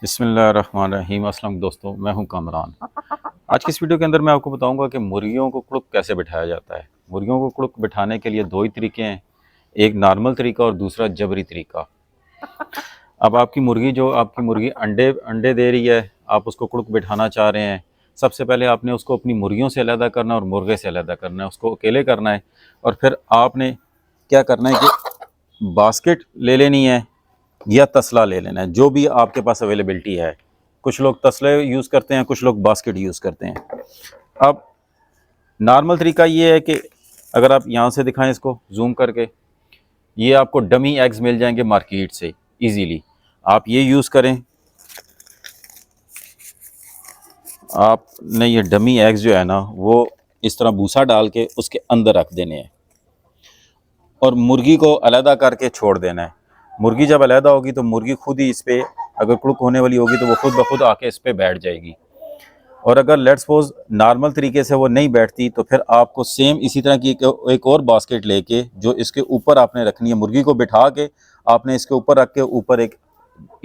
बिस्मिल्लाहिर्रहमानिर्रहीम। अस्सलाम दोस्तों, मैं हूं कामरान। आज की इस वीडियो के अंदर मैं आपको बताऊंगा कि मुर्गियों को कुड़ुक कैसे बिठाया जाता है। मुर्गियों को कुड़ुक बिठाने के लिए दो ही तरीके हैं, एक नॉर्मल तरीका और दूसरा जबरी तरीका। अब आपकी मुर्गी अंडे अंडे दे रही है, आप उसको कुड़ुक बिठाना चाह रहे हैं। सबसे पहले आपने उसको अपनी मुर्गियों से अलहदा करना और मुर्गे से अलहदा करना है, उसको अकेले करना है। और फिर आपने क्या करना है कि बास्केट ले लेनी है या तसला ले लेना है, जो भी आपके पास अवेलेबिलिटी है। कुछ लोग तसले यूज़ करते हैं, कुछ लोग बास्केट यूज़ करते हैं। अब नॉर्मल तरीका ये है कि अगर आप यहाँ से दिखाएं इसको जूम करके, ये आपको डमी एग्स मिल जाएंगे मार्केट से इजीली। आप ये यूज़ करें। आपने ये डमी एग्स जो है ना, वो इस तरह भूसा डाल के उसके अंदर रख देने हैं और मुर्गी को अलहदा करके छोड़ देना है। मुर्गी जब अलहदा होगी तो मुर्गी खुद ही इस पर, अगर कुड़ुक होने वाली होगी तो वो खुद ब खुद आके इस पर बैठ जाएगी। और अगर लेट्स सपोज नॉर्मल तरीके से वो नहीं बैठती तो फिर आपको सेम इसी तरह की एक और बास्केट लेके जो इसके ऊपर आपने रखनी है, मुर्गी को बिठा के आपने इसके ऊपर रख के ऊपर एक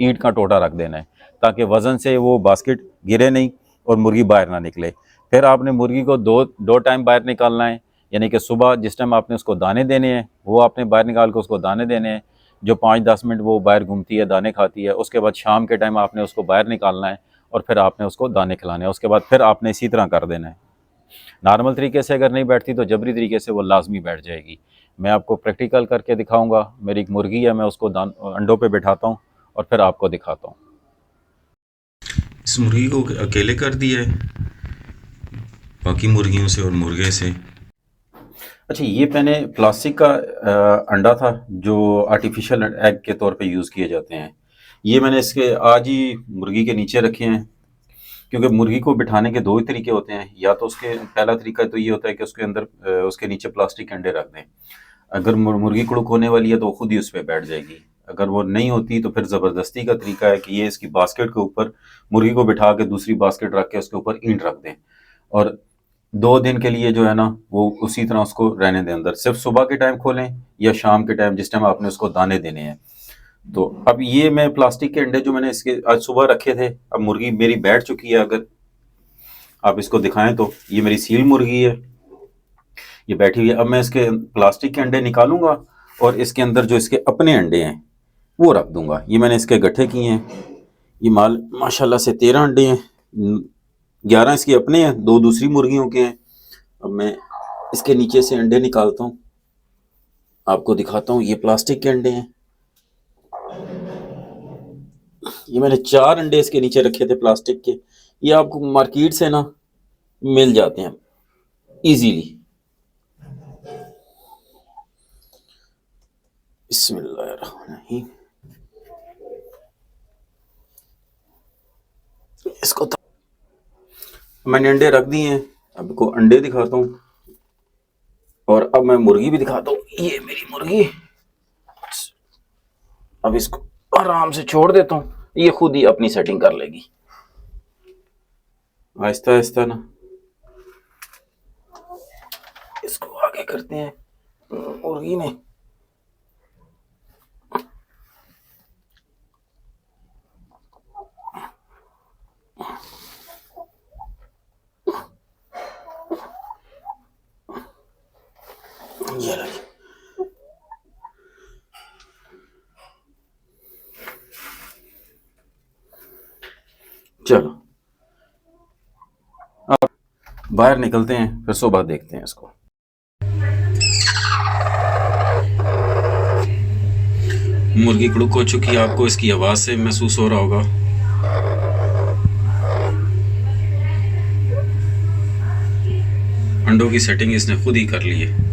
ईंट का टोटा रख देना है, ताकि वज़न से वो बास्केट गिरे नहीं और मुर्गी बाहर ना निकले। फिर आपने मुर्गी को दो टाइम बाहर निकालना है, यानी कि सुबह जिस टाइम आपने उसको दाने देने हैं वो आपने बाहर निकाल के उसको दाने देने हैं। जो 5-10 मिनट वो बाहर घूमती है, दाने खाती है। उसके बाद शाम के टाइम आपने उसको बाहर निकालना है और फिर आपने उसको दाने खिलाने हैं। उसके बाद फिर आपने इसी तरह कर देना है। नॉर्मल तरीके से अगर नहीं बैठती तो जबरी तरीके से वो लाजमी बैठ जाएगी। मैं आपको प्रैक्टिकल करके दिखाऊंगा। मेरी एक मुर्गी है, मैं उसको अंडों पे बिठाता हूँ और फिर आपको दिखाता हूँ। इस मुर्गी को अकेले कर दिया है बाकी मुर्गियों से और मुर्गे से। अच्छा, ये मैंने प्लास्टिक का अंडा था जो आर्टिफिशियल एग के तौर पे यूज़ किए जाते हैं। ये मैंने इसके आज ही मुर्गी के नीचे रखे हैं, क्योंकि मुर्गी को बिठाने के दो ही तरीके होते हैं। या तो उसके पहला तरीका तो ये होता है कि उसके अंदर उसके नीचे प्लास्टिक के अंडे रख दें। अगर मुर्गी कुड़ुक होने वाली है तो वो खुद ही उस पर बैठ जाएगी। अगर वो नहीं होती तो फिर ज़बरदस्ती का तरीका है कि ये इसकी बास्केट के ऊपर मुर्गी को बिठा के दूसरी बास्केट रख के उसके ऊपर ईंट रख दें और 2 दिन के लिए जो है ना वो उसी तरह उसको रहने दें अंदर। सिर्फ सुबह के टाइम खोलें या शाम के टाइम जिस टाइम आपने उसको दाने देने हैं। तो अब ये मैं प्लास्टिक के अंडे जो मैंने इसके आज सुबह रखे थे, अब मुर्गी मेरी बैठ चुकी है। अगर आप इसको दिखाएं तो ये मेरी सील मुर्गी है, ये बैठी हुई है। अब मैं इसके प्लास्टिक के अंडे निकालूंगा और इसके अंदर जो इसके अपने अंडे हैं वो रख दूंगा। ये मैंने इसके गट्ठे किए हैं। ये माल माशाल्लाह से 13 अंडे हैं, 11 इसके अपने हैं, 2 दूसरी मुर्गियों के हैं। अब मैं इसके नीचे से अंडे निकालता हूँ, आपको दिखाता हूँ। ये प्लास्टिक के अंडे हैं। ये मैंने 4 अंडे इसके नीचे रखे थे प्लास्टिक के। ये आपको मार्केट से ना मिल जाते हैं इजीली। बिस्मिल्लाहिर्रहमानिर्रहीम। इसको मैंने अंडे रख दिए हैं, अब को अंडे दिखाता हूँ और अब मैं मुर्गी भी दिखाता हूँ। ये मेरी मुर्गी। अब इसको आराम से छोड़ देता हूँ, ये खुद ही अपनी सेटिंग कर लेगी आहिस्ता आहिस्ता ना। इसको आगे करते हैं मुर्गी ने। ये रही। चलो अब बाहर निकलते हैं, फिर सुबह देखते हैं इसको। मुर्गी कुड़ुक हो चुकी है, आपको इसकी आवाज़ से महसूस हो रहा होगा। अंडों की सेटिंग इसने खुद ही कर ली है।